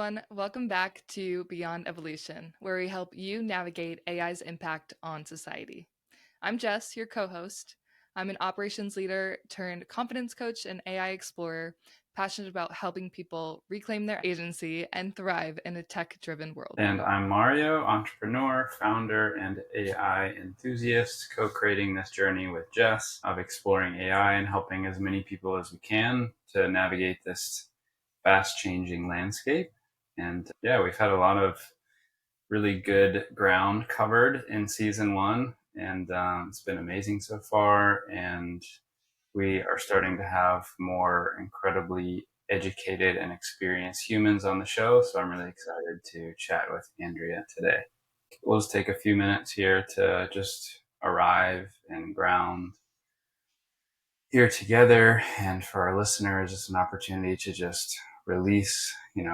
everyone. Welcome back to Beyond Evolution, where we help you navigate AI's impact on society. I'm Jess, your co host. I'm an operations leader turned confidence coach and AI explorer, passionate about helping people reclaim their agency and thrive in a tech driven world. And I'm Mario, entrepreneur, founder, and AI enthusiast, co-creating this journey with Jess of exploring AI and helping as many people as we can to navigate this fast-changing landscape. And yeah, we've had a lot of really good ground covered in season one, and it's been amazing so far. And we are starting to have more incredibly educated and experienced humans on the show. So I'm really excited to chat with Andrea today. We'll just take a few minutes here to just arrive and ground here together. And for our listeners, it's an opportunity to just release,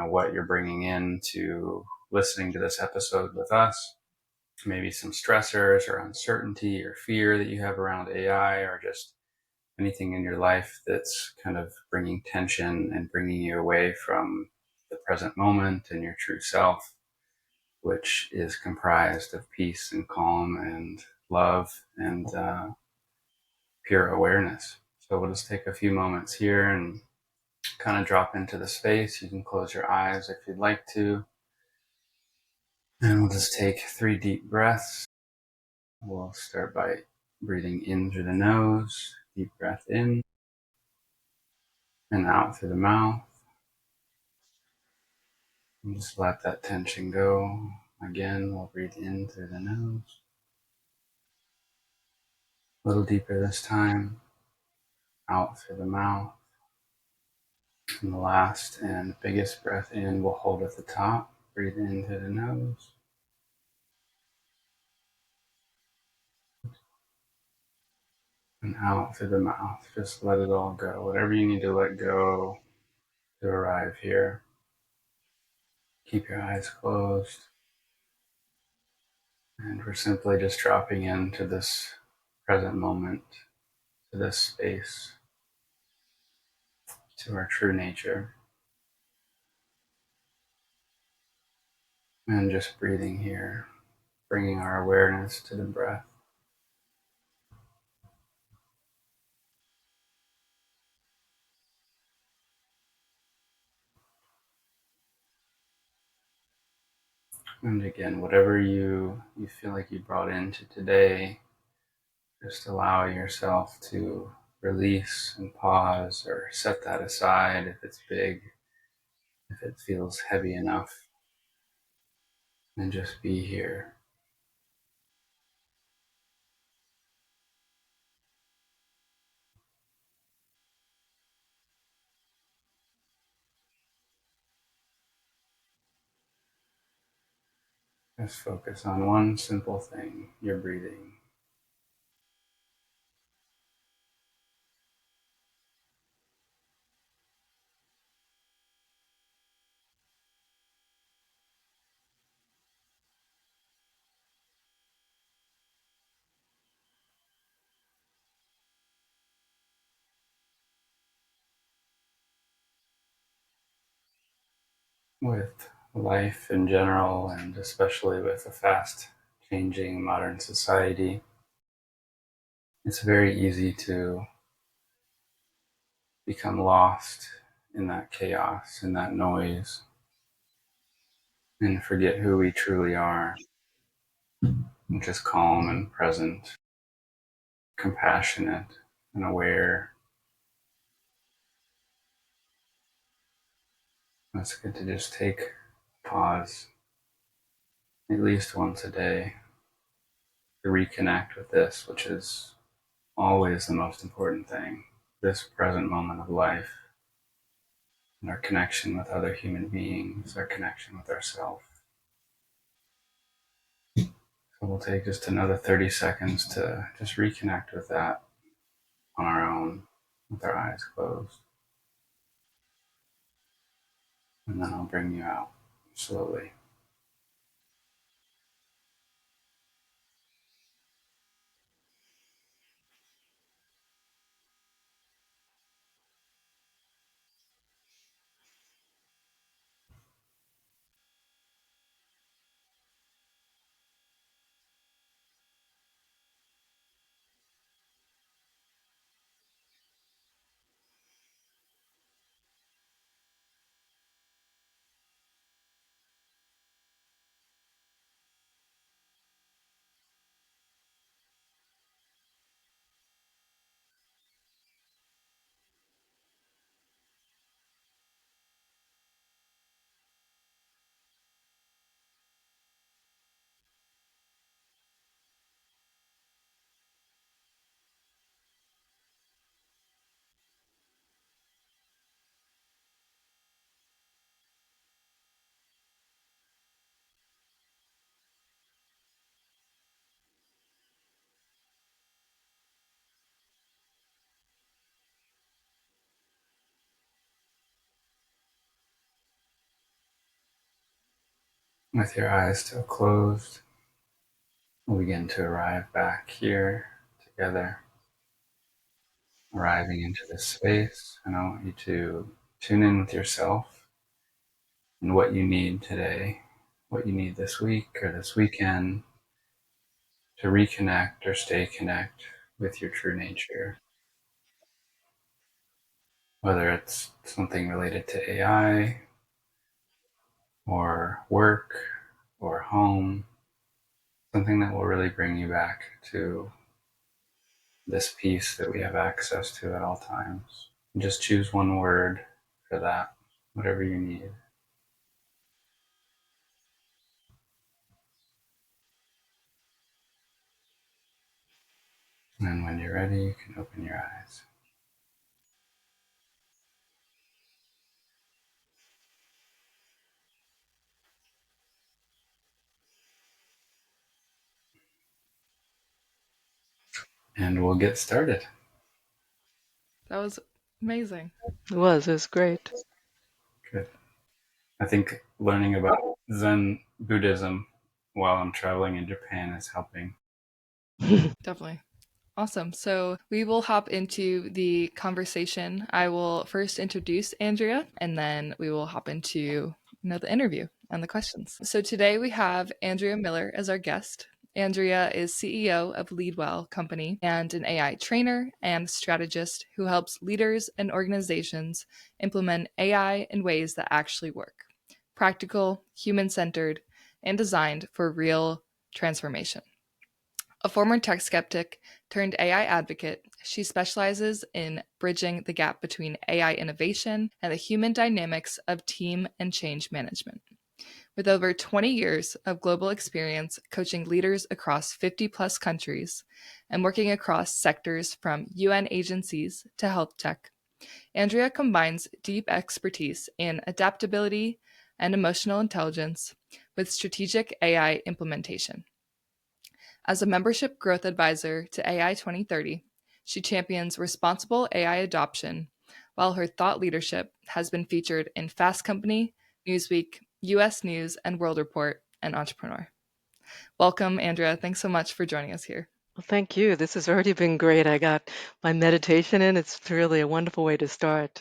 what you're bringing in to listening to this episode with us. Maybe some stressors or uncertainty or fear that you have around AI, or just anything in your life that's kind of bringing tension and bringing you away from the present moment and your true self, which is comprised of peace and calm and love and pure awareness. So we'll just take a few moments here and kind of drop into the space. You can close your eyes if you'd like to. And we'll just take 3 deep breaths. We'll start by breathing in through the nose, deep breath in, and out through the mouth. And just let that tension go. Again, we'll breathe in through the nose. A little deeper this time. Out through the mouth. And the last and biggest breath in, we'll hold at the top. Breathe in through the nose. And out through the mouth. Just let it all go. Whatever you need to let go to arrive here. Keep your eyes closed. And we're simply just dropping into this present moment, to this space, to our true nature. And just breathing here, bringing our awareness to the breath. And again, whatever you feel like you brought into today, just allow yourself to release and pause, or set that aside if it's big, if it feels heavy enough, and just be here. Just focus on one simple thing, your breathing. With life in general, and especially with a fast changing modern society, it's very easy to become lost in that chaos, in that noise, and forget who we truly are, which is calm and present, compassionate and aware. It's good to just take a pause at least once a day to reconnect with this, which is always the most important thing, this present moment of life, and our connection with other human beings, our connection with ourselves. So we'll take just another 30 seconds to just reconnect with that on our own, with our eyes closed. And then I'll bring you out slowly. With your eyes still closed, we'll begin to arrive back here together, arriving into this space. And I want you to tune in with yourself and what you need today, what you need this week or this weekend to reconnect or stay connect with your true nature. Whether it's something related to AI or work or home, something that will really bring you back to this peace that we have access to at all times. And just choose one word for that, whatever you need. And when you're ready, you can open your eyes. And we'll get started. That was amazing. It was great. Good. I think learning about Zen Buddhism while I'm traveling in Japan is helping. Definitely. Awesome. So we will hop into the conversation. I will first introduce Andrea and then we will hop into the interview and the questions. So today we have Andrea Miller as our guest. Andrea is CEO of Leadwell Company and an AI trainer and strategist who helps leaders and organizations implement AI in ways that actually work. Practical, human-centered, and designed for real transformation. A former tech skeptic turned AI advocate, she specializes in bridging the gap between AI innovation and the human dynamics of team and change management. With over 20 years of global experience coaching leaders across 50 plus countries and working across sectors from UN agencies to health tech, Andrea combines deep expertise in adaptability and emotional intelligence with strategic AI implementation. As a membership growth advisor to AI 2030, she champions responsible AI adoption, while her thought leadership has been featured in Fast Company, Newsweek, US News and World Report, and Entrepreneur. Welcome, Andrea. Thanks so much for joining us here. Well, thank you. This has already been great. I got my meditation in. It's really a wonderful way to start.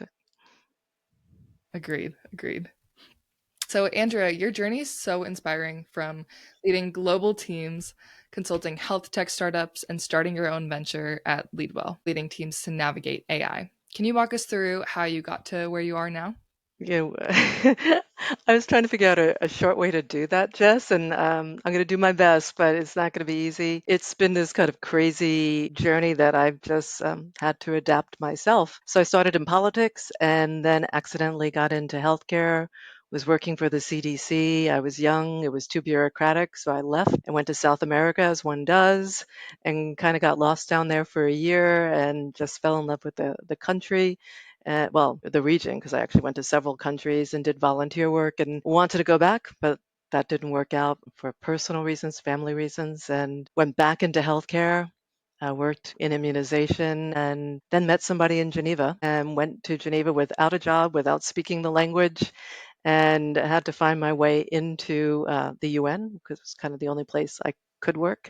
Agreed. Agreed. So, Andrea, your journey is so inspiring from leading global teams, consulting health tech startups, and starting your own venture at Leadwell, leading teams to navigate AI. Can you walk us through how you got to where you are now? Yeah, I was trying to figure out a short way to do that, Jess, and I'm going to do my best, but it's not going to be easy. It's been this kind of crazy journey that I've just had to adapt myself. So I started in politics and then accidentally got into healthcare. Was working for the CDC. I was young, it was too bureaucratic, so I left and went to South America as one does, and kind of got lost down there for a year and just fell in love with the country, well, the region, because I actually went to several countries and did volunteer work and wanted to go back, but that didn't work out for personal reasons, family reasons, and went back into healthcare. I worked in immunization and then met somebody in Geneva and went to Geneva without a job, without speaking the language, and had to find my way into the UN because it was kind of the only place I could work,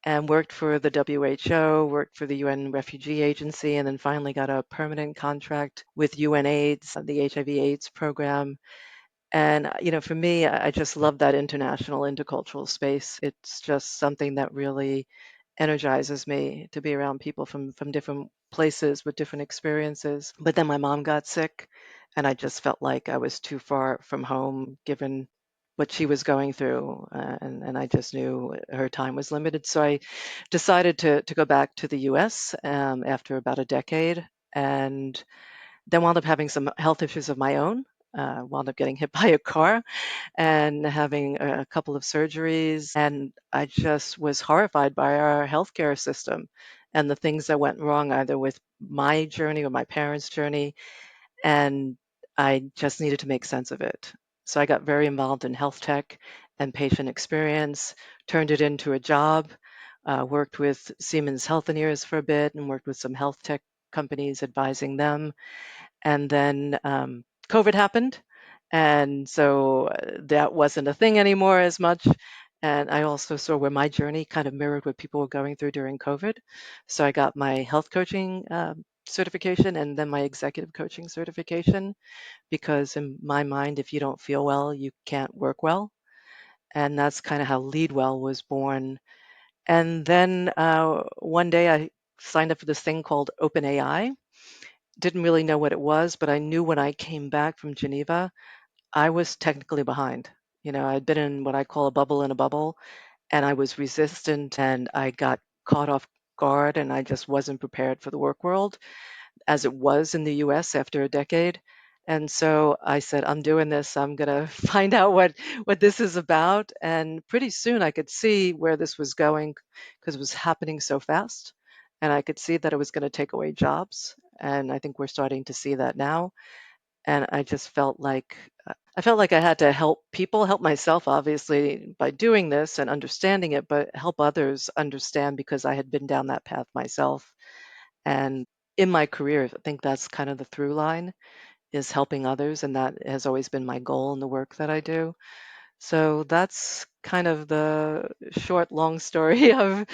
and worked for the WHO, worked for the UN Refugee Agency, and then finally got a permanent contract with UNAIDS, the HIV/AIDS program. And for me, I just love that international, intercultural space. It's just something that really energizes me to be around people from different places with different experiences. But then my mom got sick, and I just felt like I was too far from home given what she was going through, and I just knew her time was limited. So I decided to go back to the US after about a decade, and then wound up having some health issues of my own. Wound up getting hit by a car and having a couple of surgeries. And I just was horrified by our healthcare system and the things that went wrong, either with my journey or my parents' journey. And I just needed to make sense of it. So I got very involved in health tech and patient experience, turned it into a job, worked with Siemens Healthineers for a bit, and worked with some health tech companies advising them. And then COVID happened, And so that wasn't a thing anymore as much. And I also saw where my journey kind of mirrored what people were going through during COVID. So I got my health coaching certification and then my executive coaching certification, because in my mind, if you don't feel well, you can't work well. And that's kind of how Lead Well was born. And then one day I signed up for this thing called OpenAI. Didn't really know what it was, but I knew when I came back from Geneva, I was technically behind. I'd been in what I call a bubble in a bubble, and I was resistant and I got caught off guard and I just wasn't prepared for the work world as it was in the US after a decade. And so I said, I'm doing this. I'm going to find out what this is about. And pretty soon I could see where this was going because it was happening so fast. And I could see that it was going to take away jobs. And I think we're starting to see that now. And I just felt like I had to help people, help myself, obviously, by doing this and understanding it, but help others understand because I had been down that path myself. And in my career, I think that's kind of the through line is helping others. And that has always been my goal in the work that I do. So that's kind of the short, long story uh,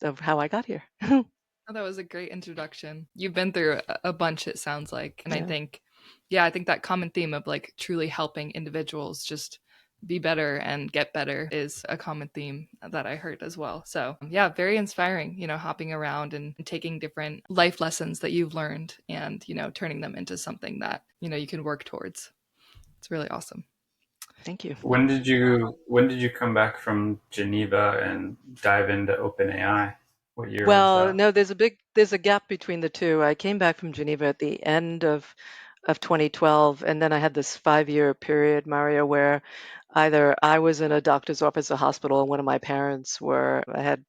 of how I got here. Oh, that was a great introduction. You've been through a bunch, it sounds like. And I Yeah. think, yeah, I think that common theme of like truly helping individuals just be better and get better is a common theme that I heard as well. So, yeah, very inspiring, hopping around and taking different life lessons that you've learned and, turning them into something that, you can work towards. It's really awesome. Thank you. When did you come back from Geneva and dive into OpenAI? What year was Well, that? no, there's a gap between the two. I came back from Geneva at the end of 2012, and then I had this 5-year period, Mario, where either I was in a doctor's office or hospital, and one of my parents were. I had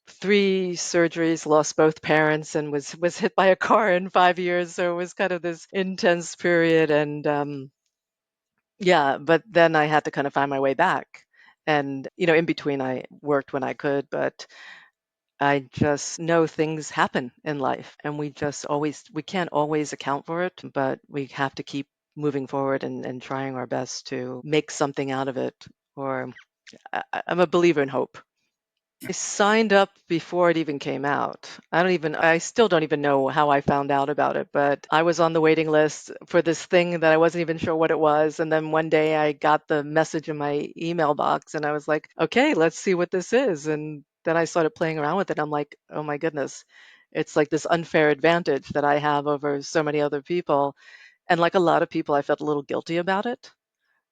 3 surgeries, lost both parents, and was hit by a car in 5 years. So it was kind of this intense period, and yeah. But then I had to kind of find my way back, and in between, I worked when I could, but I just know things happen in life and we can't always account for it, but we have to keep moving forward and trying our best to make something out of it. Or I'm a believer in hope. I signed up before it even came out. I still don't even know how I found out about it, but I was on the waiting list for this thing that I wasn't even sure what it was. And then one day I got the message in my email box and I was like, okay, let's see what this is. And then I started playing around with it. I'm like, oh my goodness, it's like this unfair advantage that I have over so many other people. And like a lot of people, I felt a little guilty about it.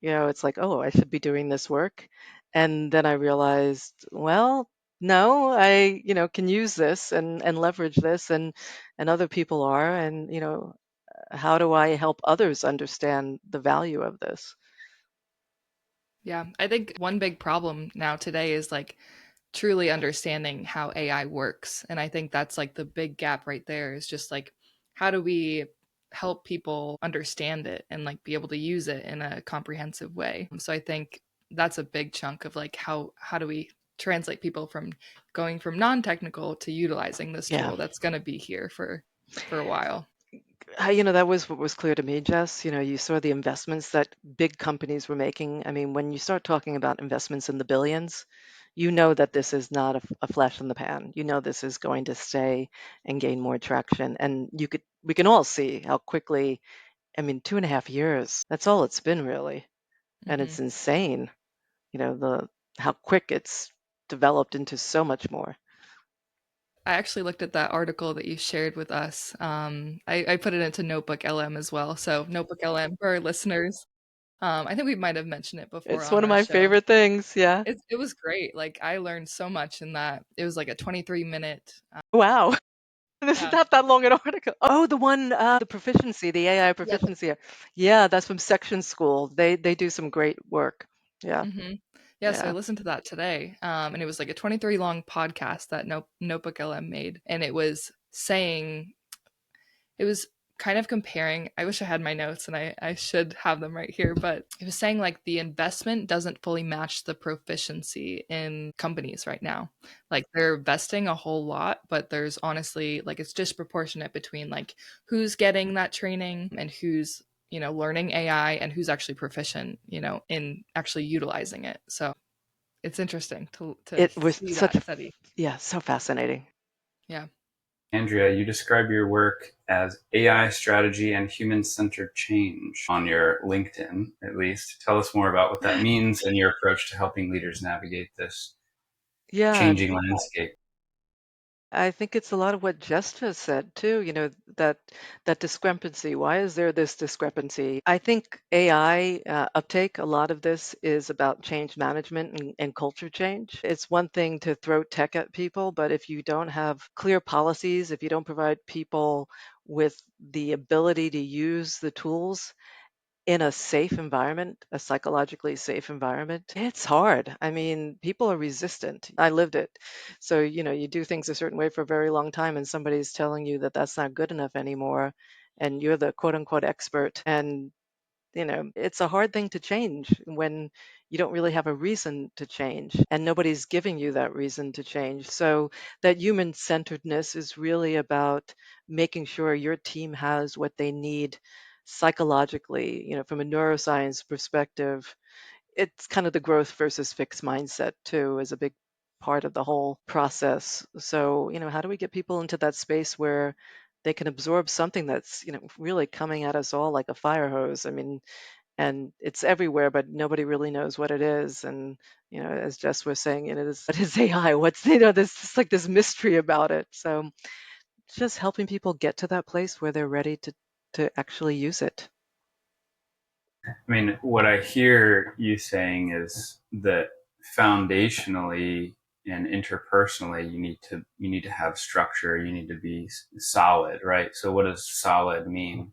It's like, oh, I should be doing this work. And then I realized, well, no, I, can use this and leverage this and other people are. And, how do I help others understand the value of this? Yeah, I think one big problem now today is like truly understanding how AI works. And I think that's like the big gap right there is just like, how do we help people understand it and like be able to use it in a comprehensive way? So I think that's a big chunk of like how do we translate people from going from non-technical to utilizing this Yeah. tool that's going to be here for a while. That was what was clear to me, Jess. You saw the investments that big companies were making. I mean, when you start talking about investments in the billions, you know that this is not a flash in the pan. You know this is going to stay and gain more traction. And we can all see how quickly, I mean, 2.5 years, that's all it's been really. And Hmm. it's insane, the how quick it's developed into so much more. I actually looked at that article that you shared with us. I put it into Notebook LM as well. So Notebook LM for our listeners. I think we might have mentioned it before It's on one of our my show. favorite things. Yeah. It was great. Like I learned so much in that. It was like a 23-minute. Wow. This is Yeah. not that long an article. Oh, the one, the proficiency, the AI Yep. proficiency. Yeah, that's from Section School. They do some great work. Yeah, Hmm. Yeah. So I yeah, listened to that today, and it was like a 23 long podcast that Notebook LM made, and it was saying it was kind of comparing. I wish I had my notes and I should have them right here, but it was saying like the investment doesn't fully match the proficiency in companies right now. Like they're investing a whole lot, but there's honestly like it's disproportionate between like who's getting that training and who's learning AI and who's actually proficient, in actually utilizing it. So it's interesting to It was see such a, that study. yeah, so fascinating. Yeah. Andrea, you describe your work as AI strategy and human centered change on your LinkedIn, at least. Tell us more about what that means and your approach to helping leaders navigate this Yeah, changing landscape. I think it's a lot of what Jess just said too, that that discrepancy. Why is there this discrepancy? I think AI uptake, a lot of this is about change management and culture change. It's one thing to throw tech at people, but if you don't have clear policies, if you don't provide people with the ability to use the tools in a safe environment, a psychologically safe environment, it's hard. I mean, people are resistant. I lived it. So, you do things a certain way for a very long time, and somebody's telling you that that's not good enough anymore, and you're the quote unquote expert. And, it's a hard thing to change when you don't really have a reason to change, and nobody's giving you that reason to change. So, that human centeredness is really about making sure your team has what they need psychologically, from a neuroscience perspective. It's kind of the growth versus fixed mindset too is a big part of the whole process. So, how do we get people into that space where they can absorb something that's, really coming at us all like a fire hose? I mean, and it's everywhere, but nobody really knows what it is. And, as Jess was saying, what is AI? What's, there's just like this mystery about it. So just helping people get to that place where they're ready to actually use it. I mean, what I hear you saying is that foundationally and interpersonally, you need to have structure. You need to be solid, right? So, what does solid mean?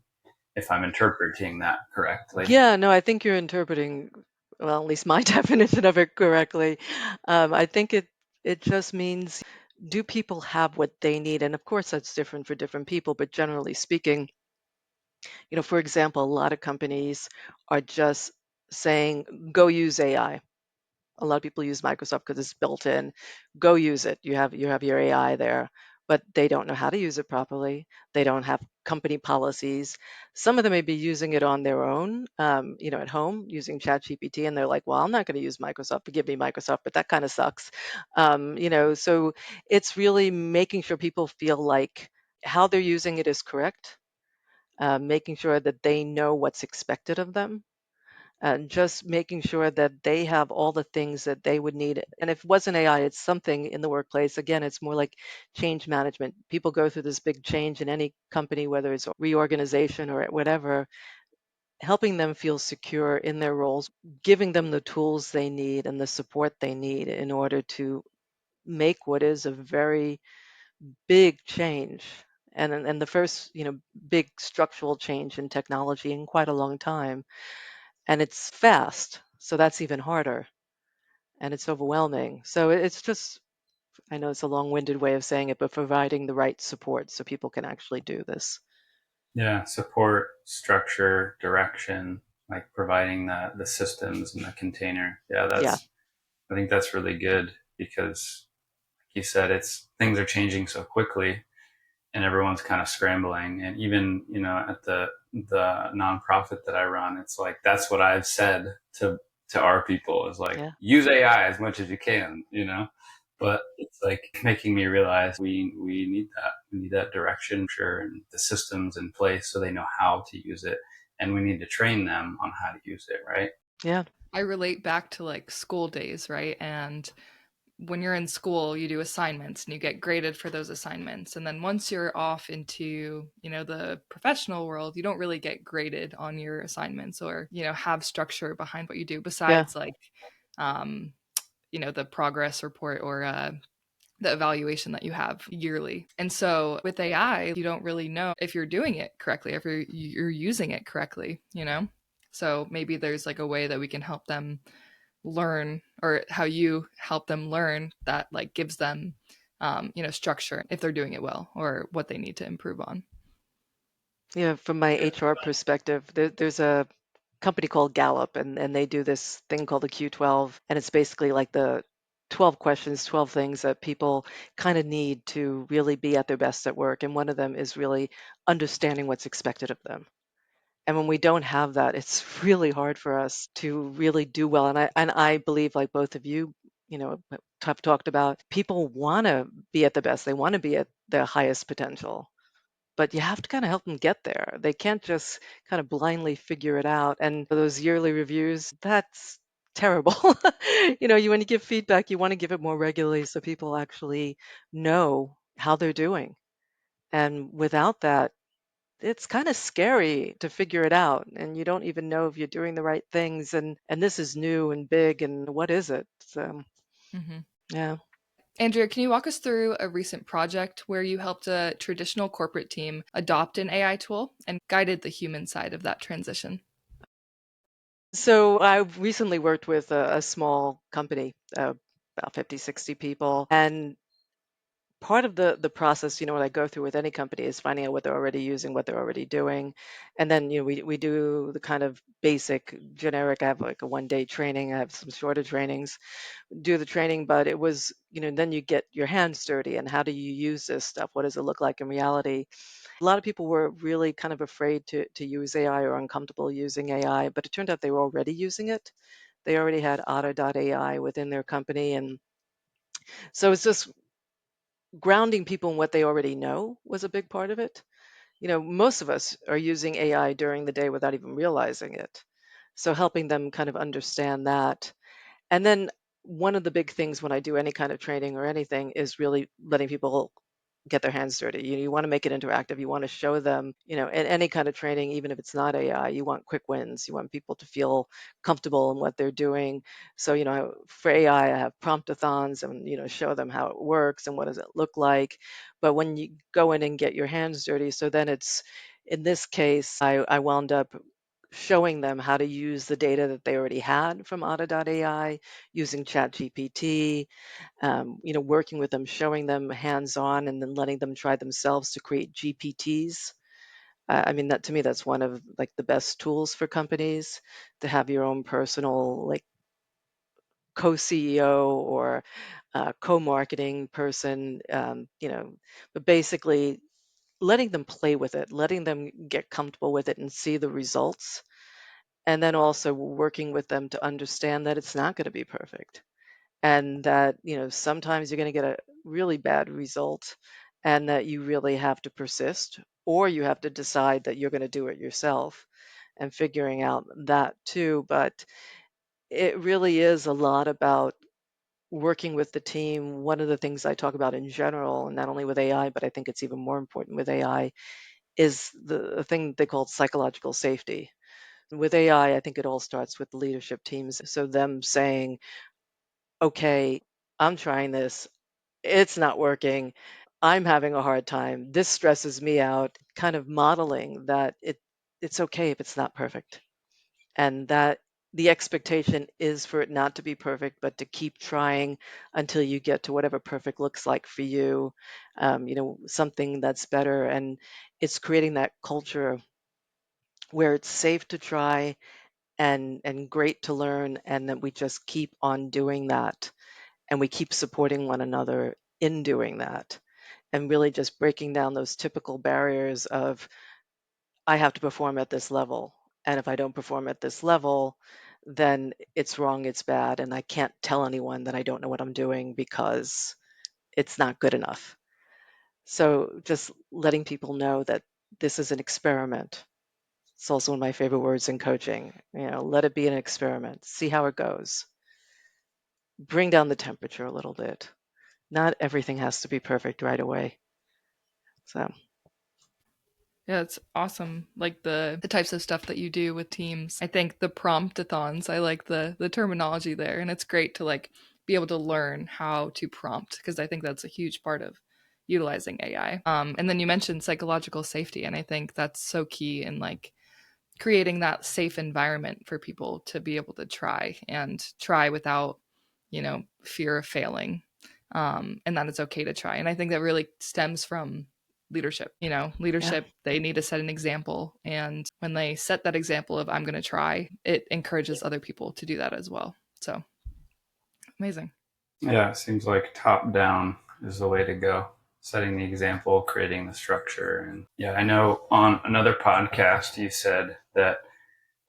If I'm interpreting that correctly. Yeah, no, I think you're interpreting, well, at least my definition of it correctly. I think it just means, do people have what they need? And of course, that's different for different people, but generally speaking, for example, a lot of companies are just saying, go use AI. A lot of people use Microsoft because it's built in. Go use it. You have your AI there, but they don't know how to use it properly. They don't have company policies. Some of them may be using it on their own, at home using ChatGPT, and they're like, "Well, I'm not going to use Microsoft. Forgive me, Microsoft, but that kind of sucks." So it's really making sure people feel like how they're using it is correct, making sure that they know what's expected of them, and just making sure that they have all the things that they would need. And if it wasn't AI, it's something in the workplace. Again, it's more like change management. People go through this big change in any company, whether it's reorganization or whatever, helping them feel secure in their roles, giving them the tools they need and the support they need in order to make what is a very big change. And the first, big structural change in technology in quite a long time, and it's fast, so that's even harder, and it's overwhelming. So it's just, I know it's a long-winded way of saying it, but providing the right support so people can actually do this. Yeah, support, structure, direction, like providing the systems and the container. Yeah, Yeah, that's I think that's really good because like you said, it's things are changing so quickly and everyone's kind of scrambling. And even, at the nonprofit that I run, it's like that's what I've said to our people is like yeah, use AI as much as you can. But it's like making me realize we need that. We need that direction, sure, and the systems in place so they know how to use it. And we need to train them on how to use it, right? yeah, I relate back to like school days, right? And when you're in school, you do assignments and you get graded for those assignments. And then once you're off into, the professional world, you don't really get graded on your assignments or, have structure behind what you do yeah, besides like, um, the progress report or the evaluation that you have yearly. And so with AI, you don't really know if you're doing it correctly, if you're using it correctly. So maybe there's like a way that we can help them learn, or how you help them learn that like gives them structure if they're doing it well or what they need to improve on. yeah. From my HR perspective, there's a company called Gallup, and they do this thing called the Q12, and it's basically like the 12 questions, 12 things that people kind of need to really be at their best at work. And one of them is really understanding what's expected of them. And when we don't have that, it's really hard for us to really do well. And I believe, like both of you, have talked about, people want to be at the best. They want to be at their highest potential, but you have to kind of help them get there. They can't just kind of blindly figure it out. And for those yearly reviews, that's terrible. When you give feedback, you want to give it more regularly so people actually know how they're doing. And without that, it's kind of scary to figure it out, and you don't even know if you're doing the right things, and this is new and big, and what is it? So Hmm. yeah. Andrea, can you walk us through a recent project where you helped a traditional corporate team adopt an AI tool and guided the human side of that transition? So I recently worked with a small company, about 50, 60 people, and part of the process, what I go through with any company is finding out what they're already using, what they're already doing. And then, we do the kind of basic generic. I have like a 1 day training, I have some shorter trainings, do the training, but it was, then you get your hands dirty and how do you use this stuff? What does it look like in reality? A lot of people were really kind of afraid to use AI or uncomfortable using AI, but it turned out they were already using it. They already had Otter.ai within their company. And so it's just grounding people in what they already know was a big part of it. Most of us are using AI during the day without even realizing it. So helping them kind of understand that. And then one of the big things when I do any kind of training or anything is really letting people get their hands dirty. You want to make it interactive. You want to show them, in any kind of training, even if it's not AI, you want quick wins. You want people to feel comfortable in what they're doing. So, for AI, I have promptathons and, show them how it works and what does it look like. But when you go in and get your hands dirty, so then in this case, I wound up showing them how to use the data that they already had from Otter.ai using ChatGPT, working with them, showing them hands-on, and then letting them try themselves to create GPTs. I mean, that to me, that's one of like the best tools for companies to have your own personal like co-CEO or co-marketing person, but basically letting them play with it, letting them get comfortable with it and see the results. And then also working with them to understand that it's not going to be perfect and that sometimes you're going to get a really bad result and that you really have to persist or you have to decide that you're going to do it yourself and figuring out that too. But it really is a lot about working with the team. One of the things I talk about in general, and not only with AI, but I think it's even more important with AI, is the thing they call psychological safety. With AI, I think it all starts with the leadership teams. So them saying, okay, I'm trying this, it's not working, I'm having a hard time, this stresses me out, kind of modeling that it's okay if it's not perfect. And that the expectation is for it not to be perfect, but to keep trying until you get to whatever perfect looks like for you, something that's better. And it's creating that culture where it's safe to try and great to learn, and that we just keep on doing that and we keep supporting one another in doing that, and really just breaking down those typical barriers of I have to perform at this level, and if I don't perform at this level, then it's wrong, it's bad, and I can't tell anyone that I don't know what I'm doing because it's not good enough. So just letting people know that this is an experiment. It's also one of my favorite words in coaching. Let it be an experiment, see how it goes, bring down the temperature a little bit. Not everything has to be perfect right away. So Yeah, it's awesome. Like the types of stuff that you do with teams. I think the promptathons, I like the terminology there, and it's great to like be able to learn how to prompt because I think that's a huge part of utilizing AI. And then you mentioned psychological safety, and I think that's so key in like creating that safe environment for people to be able to try and try without, fear of failing. And that it's okay to try. And I think that really stems from leadership. yeah, Leadership, they need to set an example. And when they set that example of I'm going to try, it encourages other people to do that as well. So amazing. Yeah, it seems like top down is the way to go. setting the example, creating the structure. And yeah, I know on another podcast you said that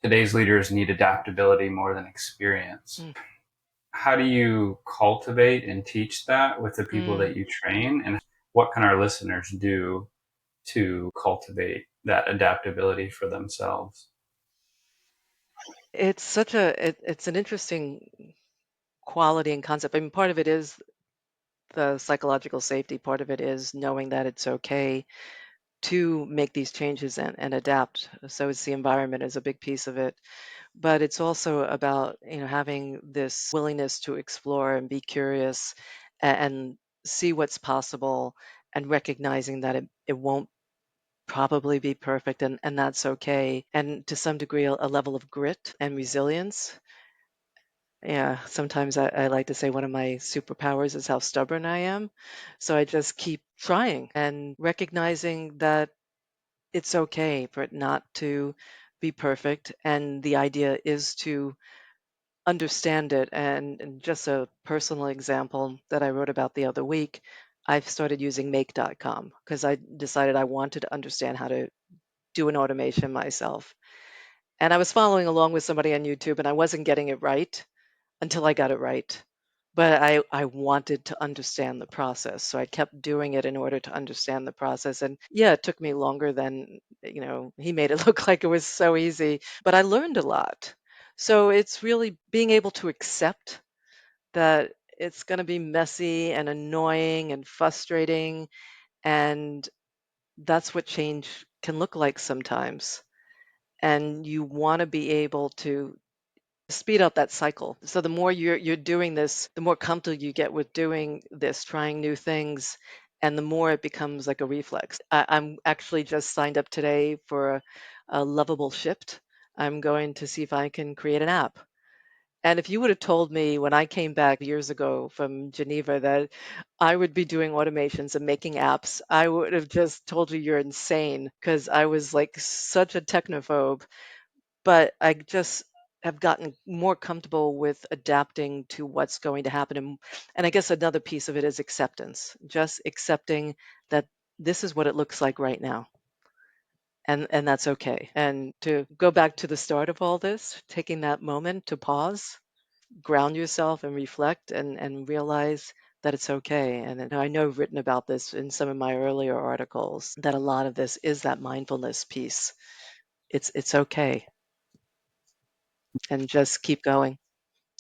today's leaders need adaptability more than experience. Mm. How do you cultivate and teach that with the people Mm. that you train? And what can our listeners do to cultivate that adaptability for themselves? It's an interesting quality and concept. I mean, part of it is the psychological safety, part of it is knowing that it's okay to make these changes and adapt. So it's the environment is a big piece of it. But it's also about, having this willingness to explore and be curious and see what's possible and recognizing that it won't probably be perfect and that's okay. And to some degree, a level of grit and resilience. Yeah, sometimes I like to say one of my superpowers is how stubborn I am. So I just keep trying and recognizing that it's okay for it not to be perfect. And the idea is to understand it. And just a personal example that I wrote about the other week, I've started using make.com because I decided I wanted to understand how to do an automation myself. And I was following along with somebody on YouTube and I wasn't getting it right until I got it right. But I wanted to understand the process. So I kept doing it in order to understand the process. And yeah, it took me longer than, he made it look like it was so easy, but I learned a lot. So it's really being able to accept that it's going to be messy and annoying and frustrating. And that's what change can look like sometimes. And you want to be able to speed up that cycle. So the more you're doing this, the more comfortable you get with doing this, trying new things, and the more it becomes like a reflex. I'm actually just signed up today for a lovable shift. I'm going to see if I can create an app. And if you would have told me when I came back years ago from Geneva that I would be doing automations and making apps, I would have just told you you're insane because I was like such a technophobe, but I just have gotten more comfortable with adapting to what's going to happen. And I guess another piece of it is acceptance, just accepting that this is what it looks like right now. And that's okay. And to go back to the start of all this, taking that moment to pause, ground yourself and reflect and realize that it's okay. And I know I've written about this in some of my earlier articles that a lot of this is that mindfulness piece. It's okay and just keep going.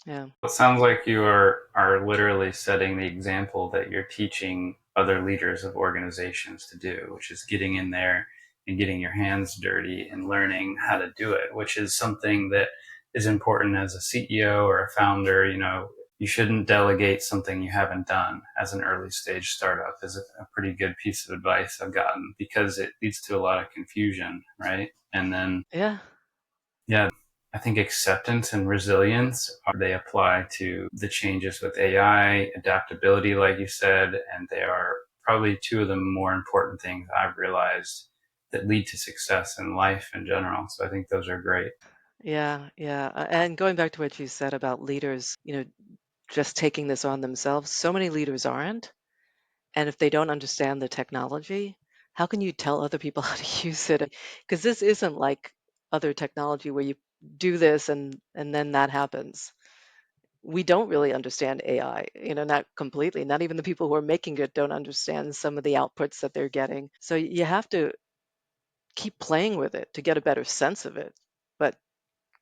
Yeah. It sounds like you are literally setting the example that you're teaching other leaders of organizations to do, which is getting in there and getting your hands dirty and learning how to do it, which is something that is important as a CEO or a founder. You shouldn't delegate something you haven't done as an early stage startup is a pretty good piece of advice I've gotten because it leads to a lot of confusion, right? And then Yeah. yeah, I think acceptance and resilience they apply to the changes with AI, adaptability, like you said, and they are probably two of the more important things I've realized that lead to success in life in general. So I think those are great. Yeah. Yeah. And going back to what you said about leaders, just taking this on themselves, so many leaders aren't. And if they don't understand the technology, how can you tell other people how to use it? Because this isn't like other technology where you do this and then that happens. We don't really understand AI, not completely. Not even the people who are making it don't understand some of the outputs that they're getting. So you have to keep playing with it to get a better sense of it. But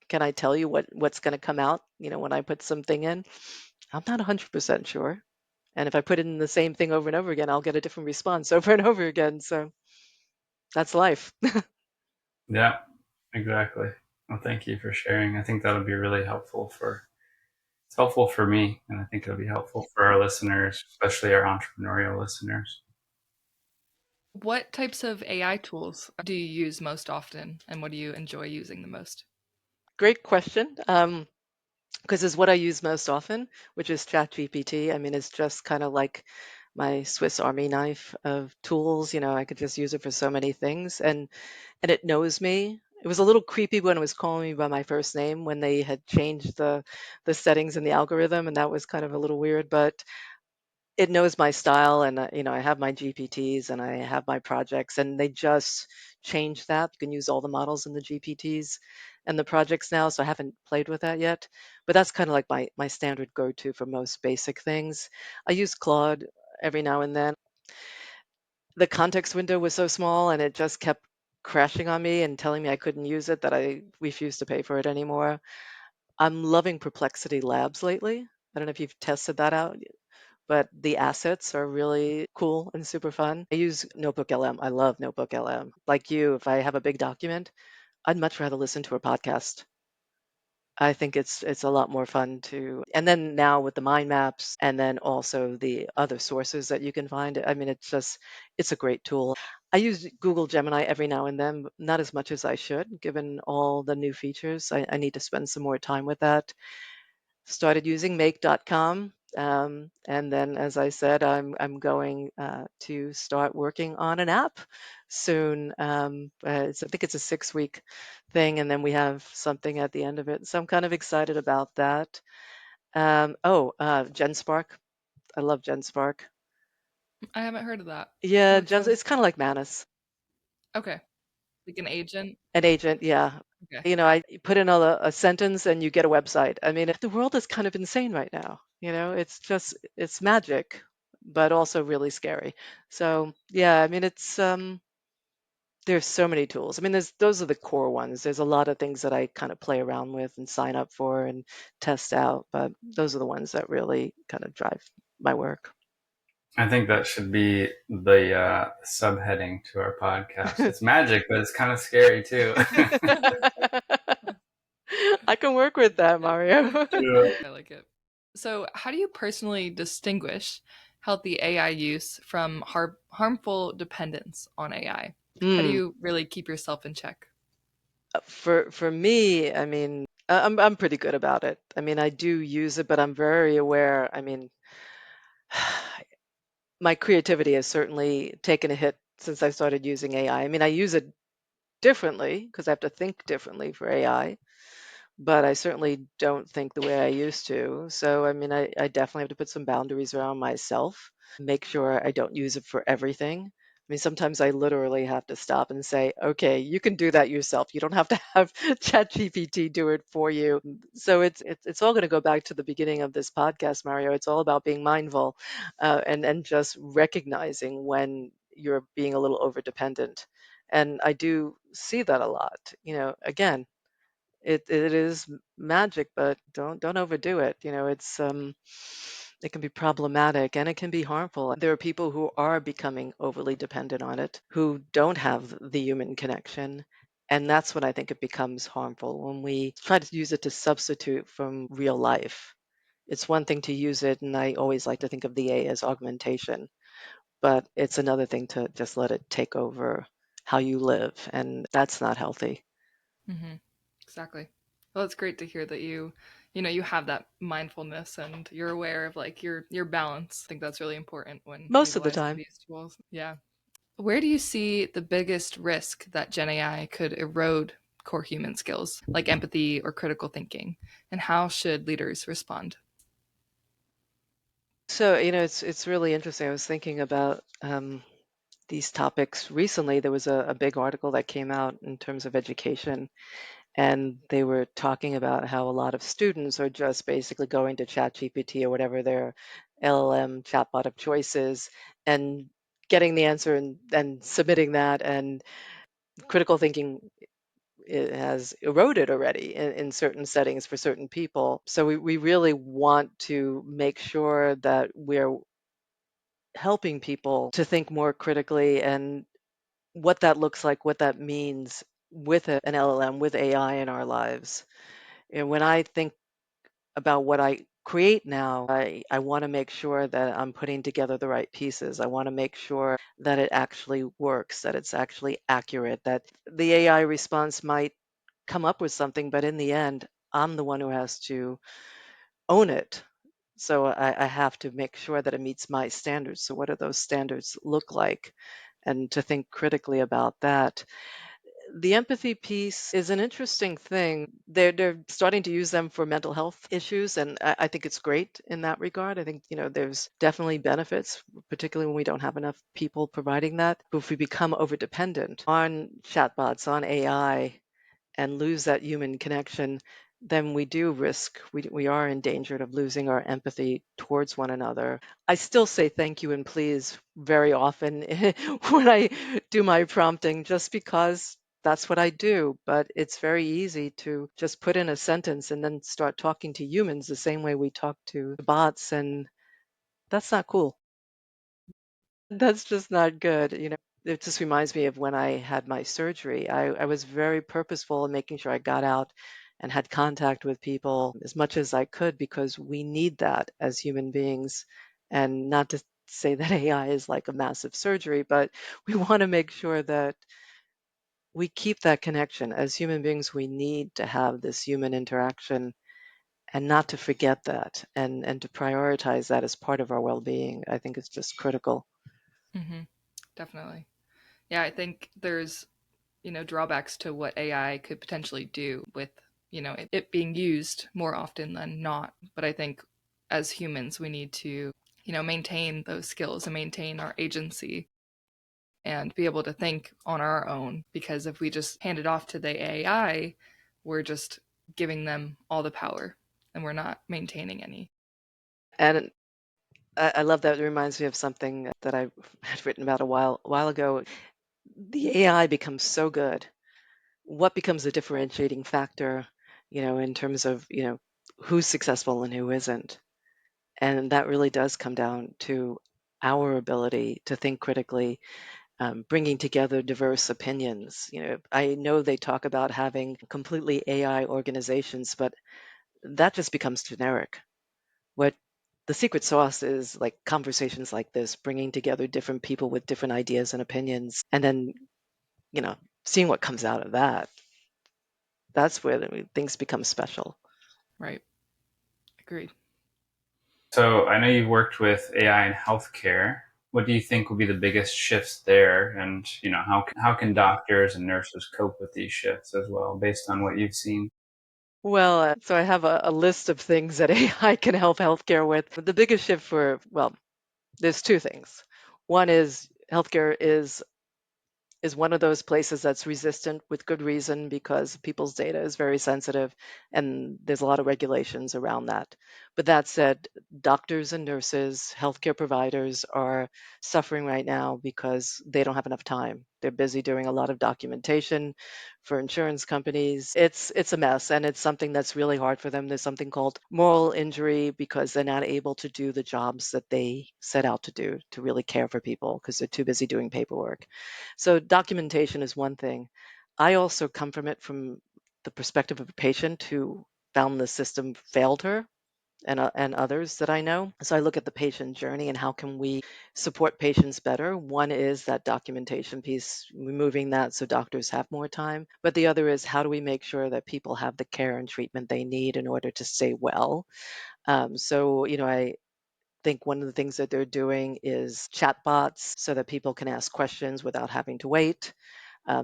can I tell you what's going to come out, when I put something in? I'm not 100% sure. And if I put in the same thing over and over again, I'll get a different response over and over again. So that's life. Yeah, exactly. Well, thank you for sharing. I think that'll be really helpful for it's helpful for me, and I think it'll be helpful for our listeners, especially our entrepreneurial listeners. What types of AI tools do you use most often, and what do you enjoy using the most? Great question. Because it's what I use most often, which is ChatGPT. I mean, it's just kind of like my Swiss Army knife of tools. I could just use it for so many things, and it knows me. It was a little creepy when it was calling me by my first name when they had changed the settings in the algorithm, and that was kind of a little weird. But it knows my style, and I have my GPTs and I have my projects, and they just changed that. You can use all the models in the GPTs and the projects now, so I haven't played with that yet. But that's kind of like my standard go-to for most basic things. I use Claude every now and then. The context window was so small and it just kept crashing on me and telling me I couldn't use it that I refused to pay for it anymore. I'm loving Perplexity Labs lately. I don't know if you've tested that out, but the assets are really cool and super fun. I use Notebook LM. I love Notebook LM. Like you, if I have a big document, I'd much rather listen to a podcast. I think it's a lot more fun to, and then now with the mind maps and then also the other sources that you can find. I mean, it's a great tool. I use Google Gemini every now and then, but not as much as I should, given all the new features. I need to spend some more time with that. Started using make.com. And then, as I said, I'm going to start working on an app soon. I think it's a 6 week thing, and then we have something at the end of it. So I'm kind of excited about that. GenSpark. I love GenSpark. I haven't heard of that. Yeah, What's one? it's kind of like Manus. Okay, like an agent. An agent, yeah. Okay. I put in a sentence and you get a website. I mean, the world is kind of insane right now. It's magic, but also really scary. So yeah, I mean, there's so many tools. I mean, those are the core ones. There's a lot of things that I kind of play around with and sign up for and test out, but those are the ones that really kind of drive my work. I think that should be the subheading to our podcast. It's magic, but it's kind of scary too. I can work with that, Mario. Yeah. I like it. So, how do you personally distinguish healthy AI use from harmful dependence on AI? How do Hmm. you really keep yourself in check? For me, I mean, I'm pretty good about it. I mean, I do use it, but I'm very aware. I mean, my creativity has certainly taken a hit since I started using AI. I mean, I use it differently because I have to think differently for AI, but I certainly don't think the way I used to. So, I mean, I definitely have to put some boundaries around myself, make sure I don't use it for everything. I mean, sometimes I literally have to stop and say, okay, you can do that yourself. You don't have to have ChatGPT do it for you. So it's all going to go back to the beginning of this podcast, Mario. It's all about being mindful and just recognizing when you're being a little over dependent. And I do see that a lot. Again, it is magic, but don't overdo it. It can be problematic and it can be harmful. There are people who are becoming overly dependent on it, who don't have the human connection. And that's when I think it becomes harmful, when we try to use it to substitute from real life. It's one thing to use it, and I always like to think of the A as augmentation, but it's another thing to just let it take over how you live, and that's not healthy. Hmm. Exactly. Well, it's great to hear that you have that mindfulness and you're aware of like your balance. I think that's really important when Most of the utilizing time. these tools. Yeah. Where do you see the biggest risk that Gen AI could erode core human skills like empathy or critical thinking? And how should leaders respond? So, it's really interesting. I was thinking about these topics recently. There was a big article that came out in terms of education, and they were talking about how a lot of students are just basically going to ChatGPT or whatever their LLM chatbot of choice is and getting the answer and submitting that, and critical thinking it has eroded already in certain settings for certain people. So we really want to make sure that we're helping people to think more critically and what that looks like, what that means with an LLM, with AI in our lives. And when I think about what I create now, I want to make sure that I'm putting together the right pieces. I want to make sure that it actually works, that it's actually accurate, that the AI response might come up with something, but in the end, I'm the one who has to own it. So I have to make sure that it meets my standards. So what do those standards look like? And to think critically about that. The empathy piece is an interesting thing. They're starting to use them for mental health issues, and I think it's great in that regard. I think, there's definitely benefits, particularly when we don't have enough people providing that. But if we become over dependent on chatbots, on AI, and lose that human connection, then we do risk, we are in danger of losing our empathy towards one another. I still say thank you and please very often when I do my prompting, just because that's what I do. But it's very easy to just put in a sentence and then start talking to humans the same way we talk to bots, and that's not cool. That's just not good. It just reminds me of when I had my surgery. I was very purposeful in making sure I got out and had contact with people as much as I could, because we need that as human beings. And not to say that AI is like a massive surgery, but we want to make sure that we keep that connection. As human beings, we need to have this human interaction, and not to forget that, and to prioritize that as part of our well-being. I think it's just critical. Hmm. Definitely. Yeah, I think there's, drawbacks to what AI could potentially do with, it being used more often than not. But I think as humans, we need to, maintain those skills and maintain our agency and be able to think on our own. Because if we just hand it off to the AI, we're just giving them all the power and we're not maintaining any. And I love that. It reminds me of something that I had written about a while ago. The AI becomes so good. What becomes a differentiating factor, in terms of, who's successful and who isn't? And that really does come down to our ability to think critically, bringing together diverse opinions. I know they talk about having completely AI organizations, but that just becomes generic. What the secret sauce is like conversations like this, bringing together different people with different ideas and opinions, and then, you know, seeing what comes out of that. That's where things become special. Right. Agreed. So I know you've worked with AI in healthcare. What do you think will be the biggest shifts there? And, how can doctors and nurses cope with these shifts as well, based on what you've seen? Well, so I have a list of things that AI can help healthcare with. The biggest shift well, there's two things. One is healthcare is one of those places that's resistant with good reason, because people's data is very sensitive and there's a lot of regulations around that. But that said, doctors and nurses, healthcare providers are suffering right now because they don't have enough time. They're busy doing a lot of documentation for insurance companies. It's a mess, and it's something that's really hard for them. There's something called moral injury because they're not able to do the jobs that they set out to do, to really care for people, because they're too busy doing paperwork. So documentation is one thing. I also come from it from the perspective of a patient who found the system failed her, and others that I know. So I look at the patient journey and how can we support patients better. One is that documentation piece, removing that so doctors have more time. But the other is, how do we make sure that people have the care and treatment they need in order to stay well? I think one of the things that they're doing is chatbots so that people can ask questions without having to wait.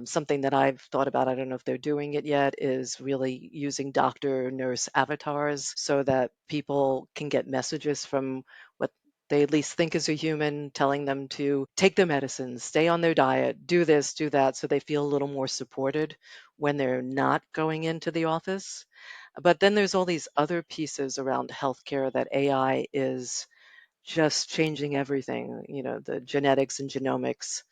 Something that I've thought about, I don't know if they're doing it yet, is really using doctor nurse avatars so that people can get messages from what they at least think is a human, telling them to take their medicines, stay on their diet, do this, do that, so they feel a little more supported when they're not going into the office. But then there's all these other pieces around healthcare that AI is just changing everything, the genetics and genomics,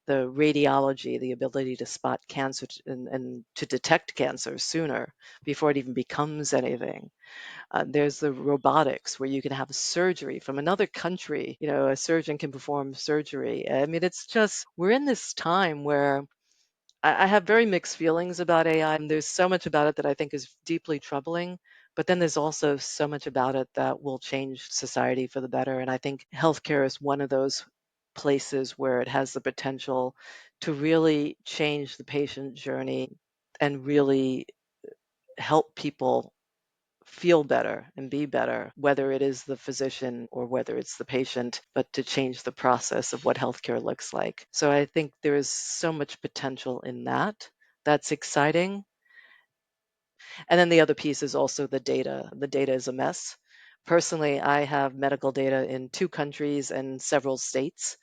the radiology, the ability to spot cancer and to detect cancer sooner before it even becomes anything. There's the robotics where you can have surgery from another country. A surgeon can perform surgery. I mean, it's just, we're in this time where I have very mixed feelings about AI. And there's so much about it that I think is deeply troubling. But then there's also so much about it that will change society for the better. And I think healthcare is one of those places where it has the potential to really change the patient journey and really help people feel better and be better, whether it is the physician or whether it's the patient, but to change the process of what healthcare looks like. So I think there is so much potential in that. That's exciting. And then the other piece is also the data. The data is a mess. Personally, I have medical data in 2 countries and several states,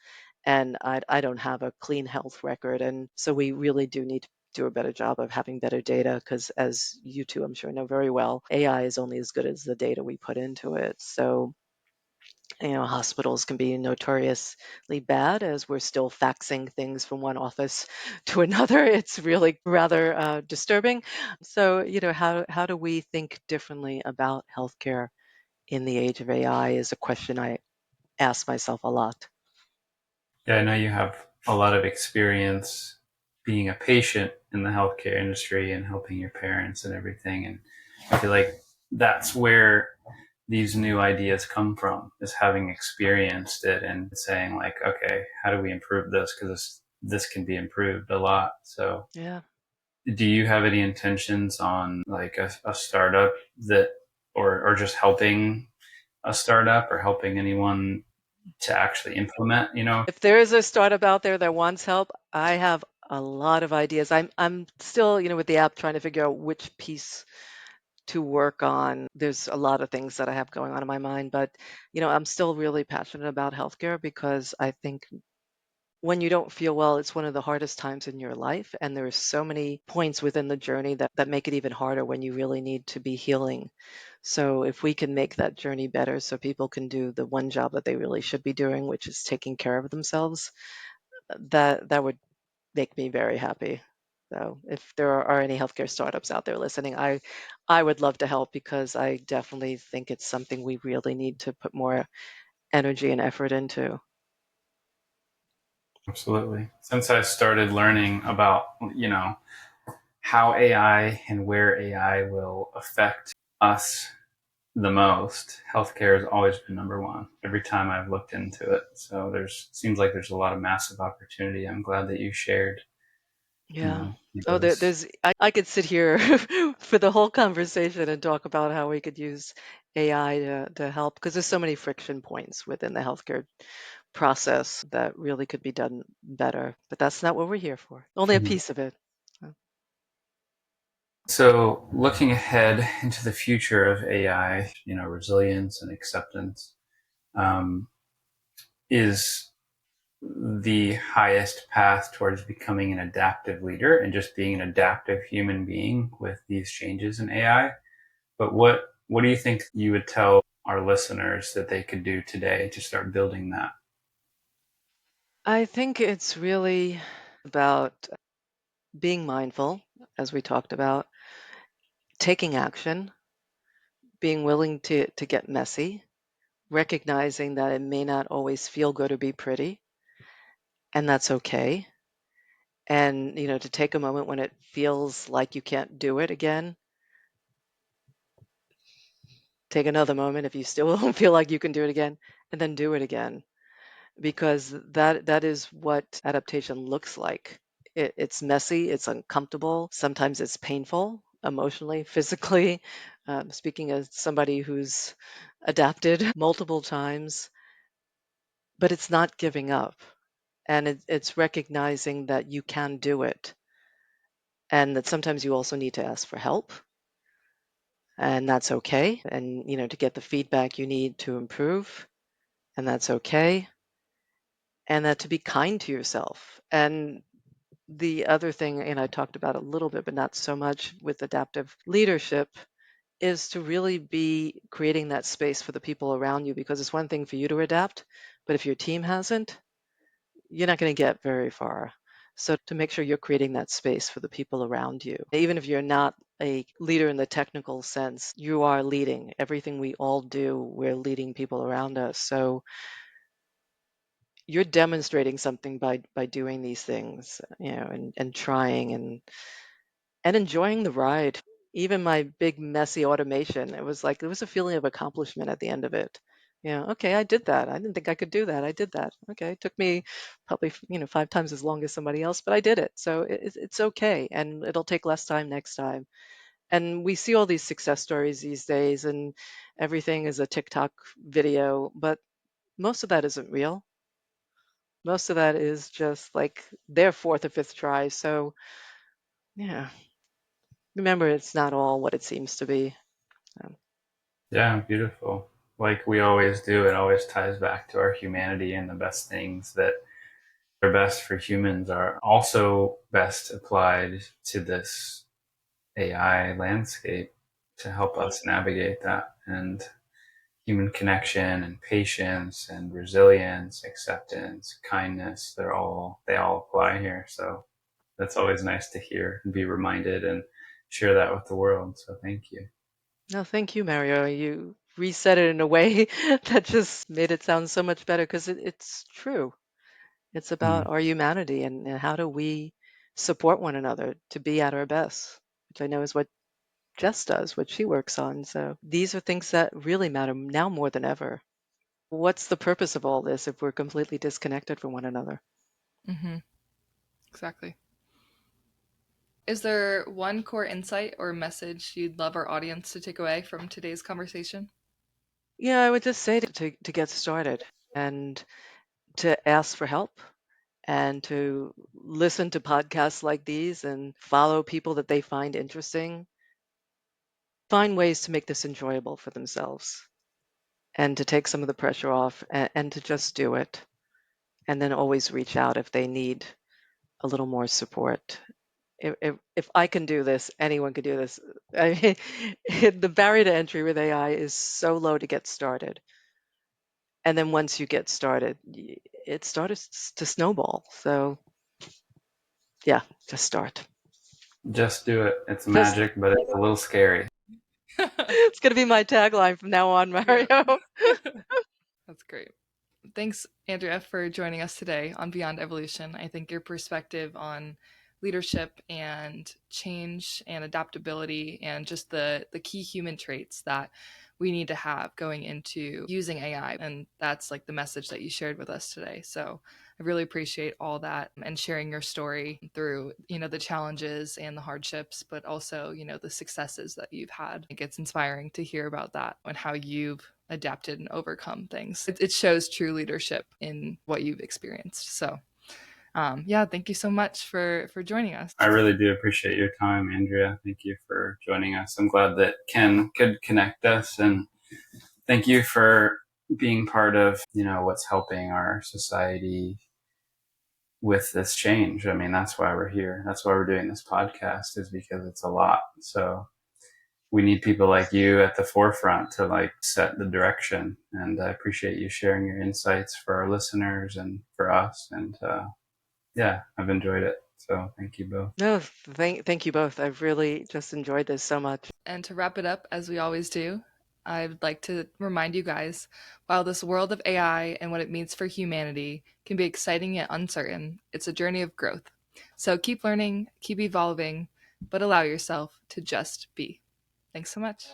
and I don't have a clean health record. And so we really do need to do a better job of having better data because, as you two, I'm sure, know very well, AI is only as good as the data we put into it. So hospitals can be notoriously bad as we're still faxing things from one office to another. It's really rather disturbing. So, how do we think differently about healthcare in the age of AI is a question I ask myself a lot. Yeah, I know you have a lot of experience being a patient in the healthcare industry and helping your parents and everything. And I feel like that's where these new ideas come from, is having experienced it and saying like, okay, how do we improve this? Because this can be improved a lot. So Yeah. do you have any intentions on like a startup that, or just helping a startup or helping anyone to actually implement, If there is a startup out there that wants help, I have a lot of ideas. I'm still, with the app trying to figure out which piece to work on. There's a lot of things that I have going on in my mind, but I'm still really passionate about healthcare because I think when you don't feel well, it's one of the hardest times in your life. And there are so many points within the journey that make it even harder when you really need to be healing. So if we can make that journey better so people can do the one job that they really should be doing, which is taking care of themselves, that would make me very happy. So if there are any healthcare startups out there listening, I would love to help because I definitely think it's something we really need to put more energy and effort into. Absolutely. Since I started learning about, how AI and where AI will affect us the most, healthcare has always been number one every time I've looked into it. So seems like there's a lot of massive opportunity. I'm glad that you shared, Yeah. Oh, those. I could sit here for the whole conversation and talk about how we could use AI to help because there's so many friction points within the healthcare process that really could be done better. But that's not what we're here for. Only a Mhm. piece of it. So, So looking ahead into the future of AI, resilience and acceptance, um, is the highest path towards becoming an adaptive leader and just being an adaptive human being with these changes in AI. But what do you think you would tell our listeners that they could do today to start building that? I think it's really about being mindful, as we talked about, taking action, being willing to get messy, recognizing that it may not always feel good or be pretty, and that's okay. And, to take a moment when it feels like you can't do it again, take another moment if you still don't feel like you can do it again, and then do it again. Because that is what adaptation looks like. It's messy, it's uncomfortable, sometimes it's painful emotionally, physically. Speaking as somebody who's adapted multiple times, but it's not giving up. And it's recognizing that you can do it and that sometimes you also need to ask for help, and that's okay. And, to get the feedback you need to improve, and that's okay. And that to be kind to yourself. And the other thing, and I talked about a little bit, but not so much with adaptive leadership, is to really be creating that space for the people around you because it's one thing for you to adapt, but if your team hasn't, you're not going to get very far. So to make sure you're creating that space for the people around you, even if you're not a leader in the technical sense, you are leading. Everything we all do, we're leading people around us. So you're demonstrating something by doing these things, and trying and enjoying the ride. Even my big messy automation, it was like there was a feeling of accomplishment at the end of it. Okay, I did that. I didn't think I could do that. I did that. Okay, it took me probably 5 times as long as somebody else, but I did it. So it's okay, and it'll take less time next time. And we see all these success stories these days, and everything is a TikTok video, but most of that isn't real. Most of that is just like their fourth or fifth try. So Yeah. Remember, it's not all what it seems to be. Um, Yeah, beautiful. Like we always do, it always ties back to our humanity, and the best things that are best for humans are also best applied to this AI landscape to help us navigate that. And human connection and patience and resilience, acceptance, kindness, they all apply here. So that's always nice to hear and be reminded and share that with the world. So thank you. no, thank you, Mario. You reset it in a way that just made it sound so much better because it's true. It's about Mm. our humanity and how do we support one another to be at our best, which I know is what Jess does, what she works on. So these are things that really matter now more than ever. What's the purpose of all this if we're completely disconnected from one another? Mm-hmm. Exactly. Is there one core insight or message you'd love our audience to take away from today's conversation? Yeah, I would just say to get started and to ask for help and to listen to podcasts like these and follow people that they find interesting, find ways to make this enjoyable for themselves and to take some of the pressure off and to just do it. And then always reach out if they need a little more support. If I can do this, anyone can do this. I mean, the barrier to entry with AI is so low to get started. And then once you get started, it starts to snowball. So yeah, just start. Just do it. It's Just magic, but it's a little scary. it's gonna be my tagline from now on, Yep. Mario. That's great. Thanks, Andrea, for joining us today on Beyond Evolution. I think your perspective on leadership and change and adaptability and just the key human traits that we need to have going into using AI. And that's like the message that you shared with us today. So I really appreciate all that and sharing your story through, the challenges and the hardships, but also, the successes that you've had. It gets inspiring to hear about that and how you've adapted and overcome things. It shows true leadership in what you've experienced. So, yeah, thank you so much for joining us. I really do appreciate your time, Andrea. Thank you for joining us. I'm glad that Ken could connect us, and thank you for being part of, what's helping our society with this change. I mean, that's why we're here. That's why we're doing this podcast, is because it's a lot. So we need people like you at the forefront to like set the direction. And I appreciate you sharing your insights for our listeners and for us. And yeah, I've enjoyed it. So thank you both. No, thank you both. I've really just enjoyed this so much. And to wrap it up, as we always do, I'd like to remind you guys while this world of AI and what it means for humanity can be exciting yet uncertain, it's a journey of growth. So keep learning, keep evolving, but allow yourself to just be. Thanks so much.